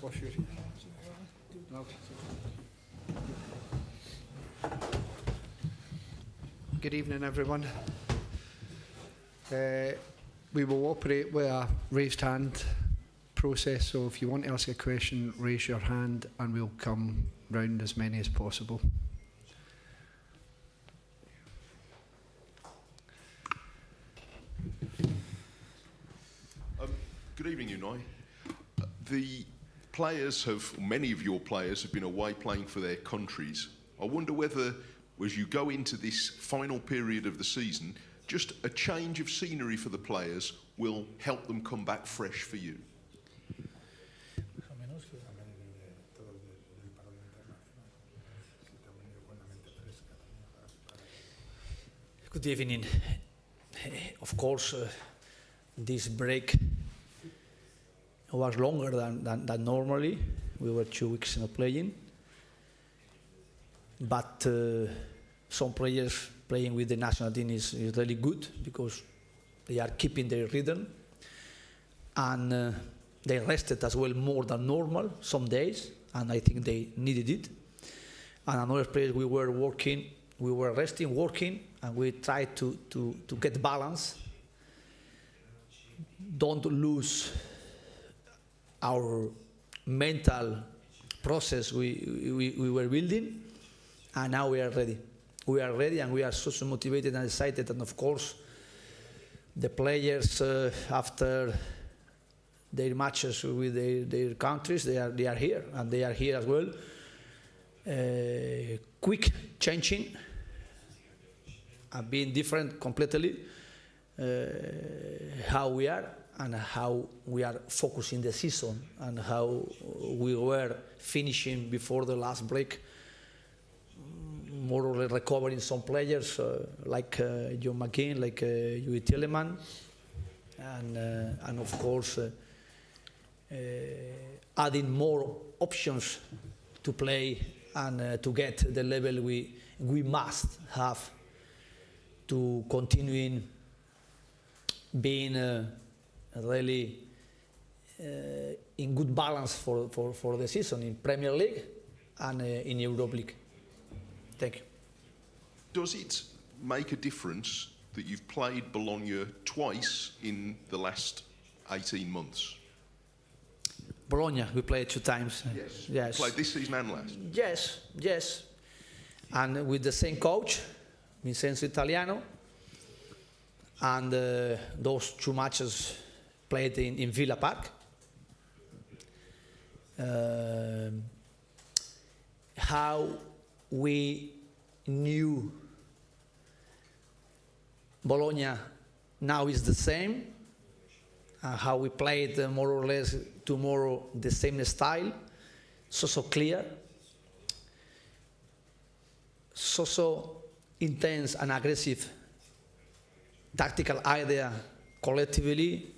What's your... No. Good evening, everyone. We will operate with a raised hand process, so if you want to ask a question, raise your hand and we'll come round as many as possible. Good evening, Unai. The players many of your players have been away playing for their countries. I wonder whether, as you go into this final period of the season, just a change of scenery for the players will help them come back fresh for you. Good evening. Of course, this break was longer than normally. We were 2 weeks not playing. But some players playing with the national team is really good because they are keeping their rhythm. And they rested as well more than normal some days, and I think they needed it. And another place we were working, we were resting, working, and we tried to get balance. Don't lose our mental process we were building, and now we are ready. We are ready, and we are so motivated and excited. And of course, the players after their matches with their countries, they are here, and they are here as well. Quick changing, and being different completely. How we are and how we are focusing the season, and how we were finishing before the last break, more or less recovering some players like John McCain, like Yuri Tielemans, and of course adding more options to play and to get the level we must have to continuing being really in good balance for the season in Premier League and in Europa League. Thank you. Does it make a difference that you've played Bologna twice in the last 18 months? Bologna, we played 2 times. Yes. Yes. Played this season and last? Yes. And with the same coach, Vincenzo Italiano. And those 2 matches played in Villa Park. How we knew Bologna now is the same. How we played more or less tomorrow the same style. So clear. So intense and aggressive tactical idea collectively,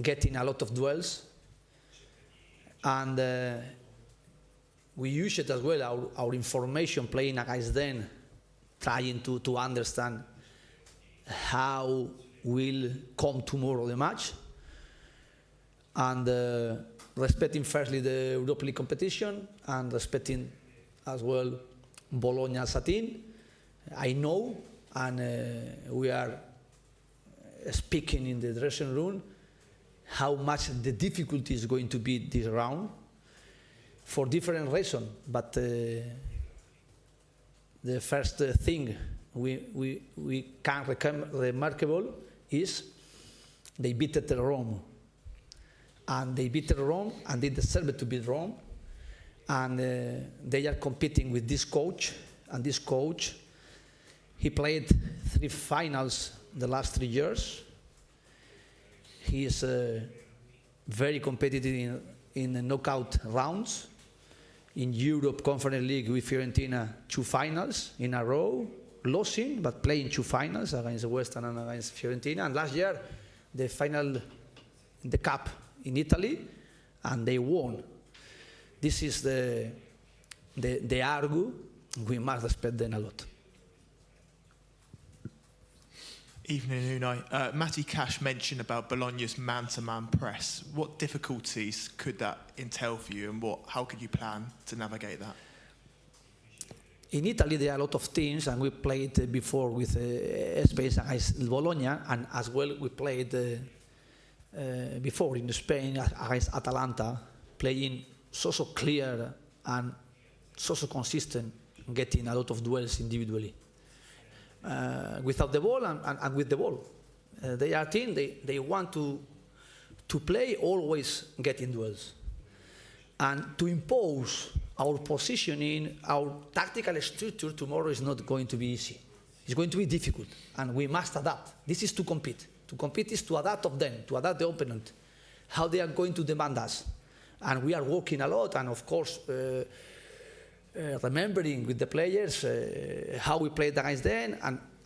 getting a lot of duels, and we use it as well, our information playing against them, trying to understand how will come tomorrow the match, and respecting firstly the Europa League competition and respecting as well Bologna as a team. I know, and we are speaking in the dressing room how much the difficulty is going to be this round for different reasons. But the first thing we can remarkable is they beat Rome, and they beat Rome, and they deserve to beat Rome, and they are competing with this coach, and this coach, he played 3 finals the last 3 years. He is very competitive in the knockout rounds. In Europe Conference League with Fiorentina, 2 finals in a row, losing, but playing 2 finals against West Ham and against Fiorentina. And last year, the final in the Cup in Italy, and they won. This is the argue. We must respect them a lot. Evening, Unai. Matty Cash mentioned about Bologna's man-to-man press. What difficulties could that entail for you, and how could you plan to navigate that? In Italy, there are a lot of teams, and we played before with Spain against Bologna, and as well we played before in Spain against Atalanta, playing so clear and so consistent, getting a lot of duels individually. Without the ball and with the ball. They are a team, they want to play always getting duels. And to impose our positioning, our tactical structure tomorrow is not going to be easy. It's going to be difficult, and we must adapt. This is to compete. To compete is to adapt of them, to adapt the opponent, how they are going to demand us. And we are working a lot, and of course, remembering with the players how we played against them,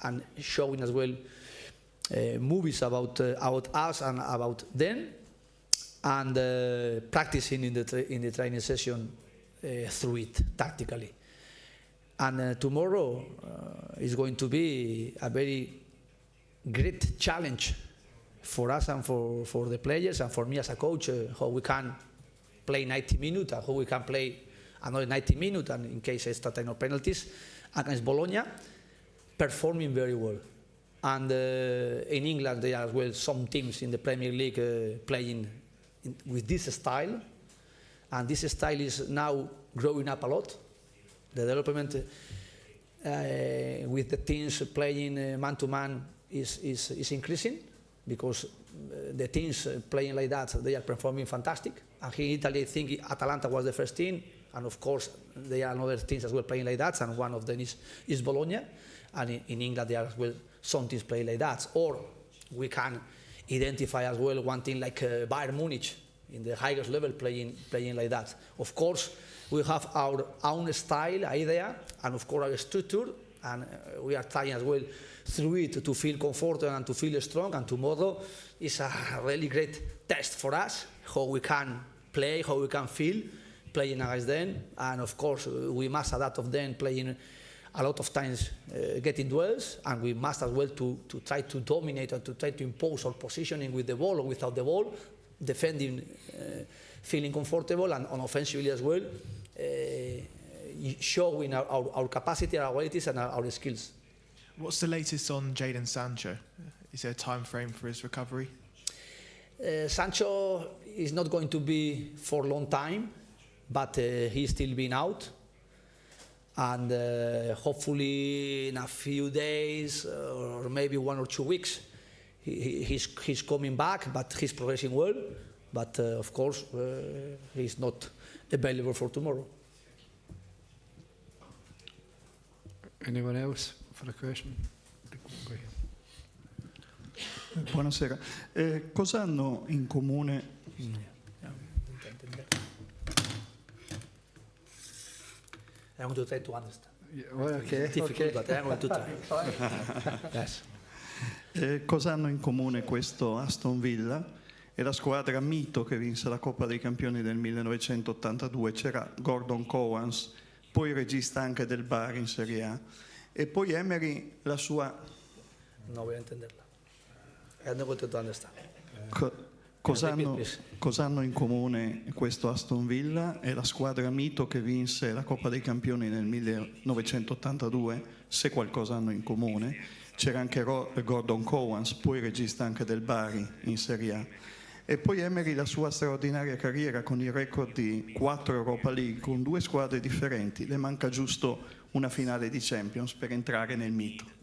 and showing as well movies about us and about them, and practicing in the training session through it tactically. And tomorrow is going to be a very great challenge for us and for the players and for me as a coach, how we can play 90 minutes and how we can play another 90 minutes, and in case extra time or penalties, against Bologna, performing very well. And in England, there are as well some teams in the Premier League playing with this style, and this style is now growing up a lot. The development with the teams playing man-to-man is increasing, because the teams playing like that, they are performing fantastic. And here in Italy, I think Atalanta was the first team, and of course there are other teams as well playing like that, and one of them is Bologna. And in England there are as well some teams playing like that. Or we can identify as well one team like Bayern Munich in the highest level playing like that. Of course we have our own style, idea, and of course our structure, and we are trying as well through it to feel comfortable and to feel strong. And tomorrow is a really great test for us, how we can play, how we can feel playing against them. And of course we must adapt of them playing a lot of times getting duels, and we must as well to try to dominate and to try to impose our positioning with the ball or without the ball, defending, feeling comfortable, and offensively as well, showing our capacity, our abilities, and our skills. What's the latest on Jadon Sancho? Is there a time frame for his recovery? Sancho is not going to be for a long time, but he's still been out. And hopefully in a few days or maybe 1 or 2 weeks, he's coming back, but he's progressing well. But of course, he's not available for tomorrow. Anyone else for a question? Go ahead. Buonasera. Cosa hanno in comune? I'm going to try to understand. Yeah, well, okay. Difficult, but I'm going to try. Yes. Cosa hanno in comune questo Aston Villa e la squadra mito che vinse la Coppa dei Campioni del 1982? C'era Gordon Cowans, poi regista anche del Bari in Serie A, e poi Emery, la sua... No voy a entenderla. I'm not going to understand. Cosa hanno in comune questo Aston Villa e la squadra mito che vinse la Coppa dei Campioni nel 1982? Se qualcosa hanno in comune. C'era anche Gordon Cowans, poi regista anche del Bari in Serie A. E poi Emery, la sua straordinaria carriera con il record di 4 Europa League con 2 squadre differenti. Le manca giusto una finale di Champions per entrare nel mito.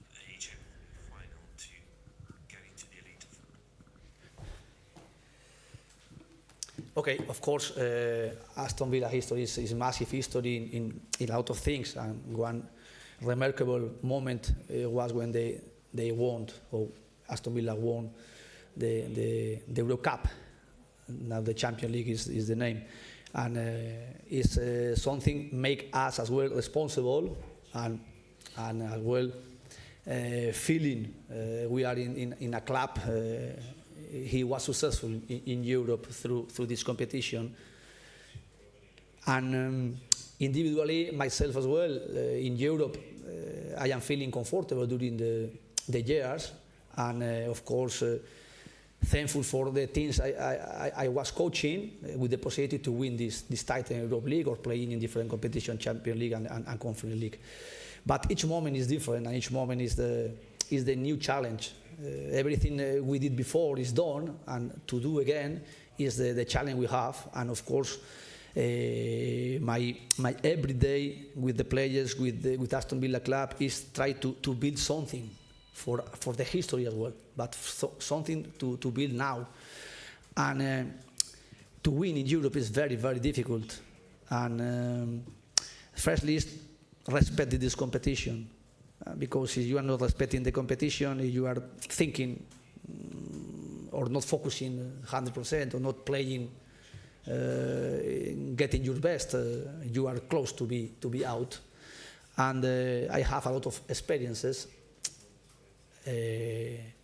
Okay, of course, Aston Villa history is massive history in a lot of things, and one remarkable moment was when they won, or Aston Villa won the Euro Cup. Now the Champions League is the name, and it's something make us as well responsible, and as well feeling we are in a club. He was successful in Europe through this competition, and individually myself as well in Europe, I am feeling comfortable during the years, And of course, thankful for the teams I was coaching with the possibility to win this title in Europe League or playing in different competitions, Champions League and Conference League. But each moment is different, and each moment is the new challenge. Everything we did before is done, and to do again is the challenge we have. And of course, my every day with the players, with Aston Villa Club, is try to build something for the history as well, but something to build now. And to win in Europe is very, very difficult. And firstly, is respect this competition. Because if you are not respecting the competition, if you are thinking or not focusing 100% or not playing, getting your best, you are close to be out. And I have a lot of experiences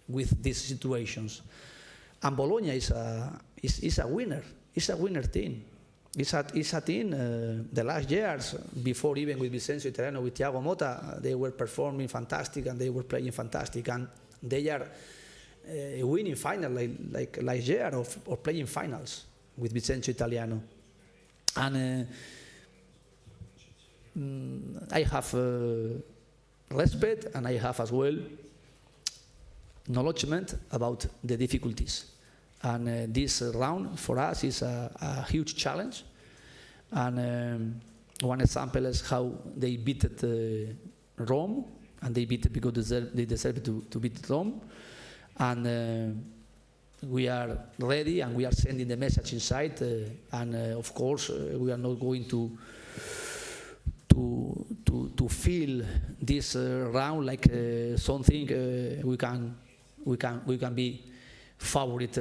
with these situations. And Bologna is a winner. It's a winner team. It's a team, the last years, before even with Vincenzo Italiano, with Thiago Motta, they were performing fantastic and they were playing fantastic. And they are winning final like last year or playing finals with Vincenzo Italiano. And I have respect, and I have as well acknowledgement about the difficulties. And this round for us is a huge challenge. And one example is how they beat Rome, and they beat it because they deserve to beat Rome. And we are ready, and we are sending the message inside. And of course, we are not going to feel this round like something we can be favorite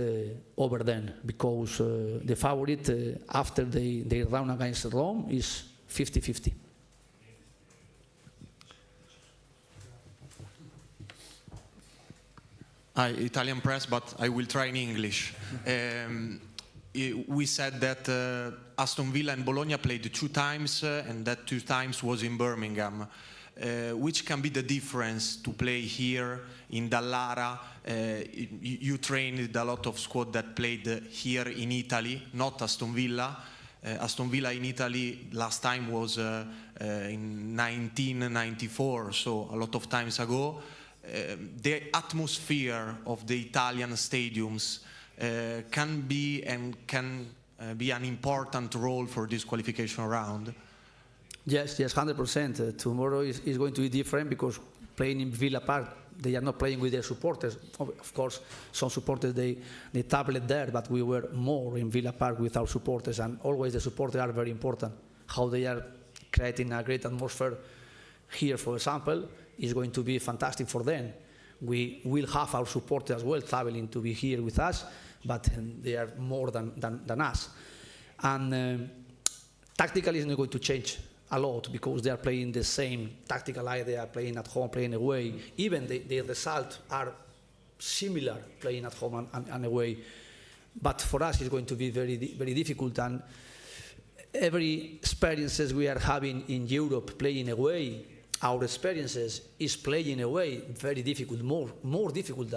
over them, because the favorite after the round against Rome is 50-50. Hi, Italian press, but I will try in English. We said that Aston Villa and Bologna played 2 times, and that 2 times was in Birmingham. Which can be the difference to play here in Dallara? You trained a lot of squad that played here in Italy, not Aston Villa. Aston Villa in Italy last time was in 1994, so a lot of times ago. The atmosphere of the Italian stadiums can be an important role for this qualification round. Yes, 100%. Tomorrow is going to be different, because playing in Villa Park, they are not playing with their supporters. Of course, some supporters, they traveled there, but we were more in Villa Park with our supporters, and always the supporters are very important. How they are creating a great atmosphere here, for example, is going to be fantastic for them. We will have our supporters as well traveling to be here with us, but they are more than us. And tactically, it's not going to change a lot, because they are playing the same tactical idea, playing at home, playing away. Even the results are similar, playing at home and away. But for us, it's going to be very, very difficult. And every experiences we are having in Europe playing away, our experiences is playing away very difficult, more difficult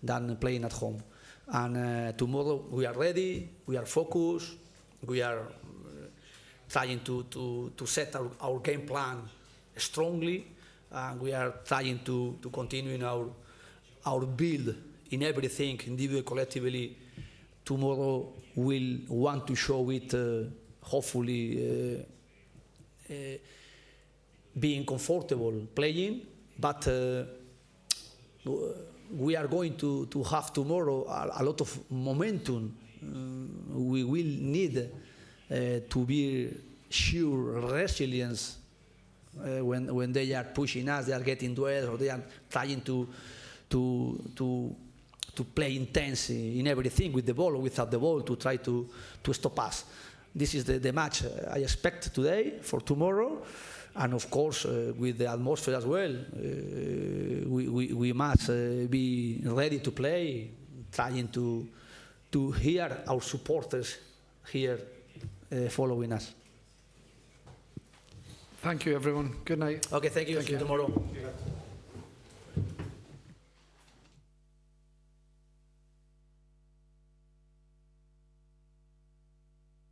than playing at home. And tomorrow we are ready, we are focused, we are trying to set our game plan strongly, and we are trying to continue in our build in everything, individually, collectively. Tomorrow we'll want to show it, hopefully being comfortable playing, but we are going to have tomorrow a lot of momentum. We will need to be sure resilience when they are pushing us, they are getting duels, or they are trying to play intense in everything, with the ball or without the ball, to try to stop us. This is the match I expect today for tomorrow. And of course, with the atmosphere as well, we must be ready to play, trying to hear our supporters here following us. Thank you, everyone. Good night. Okay, thank you. See you tomorrow.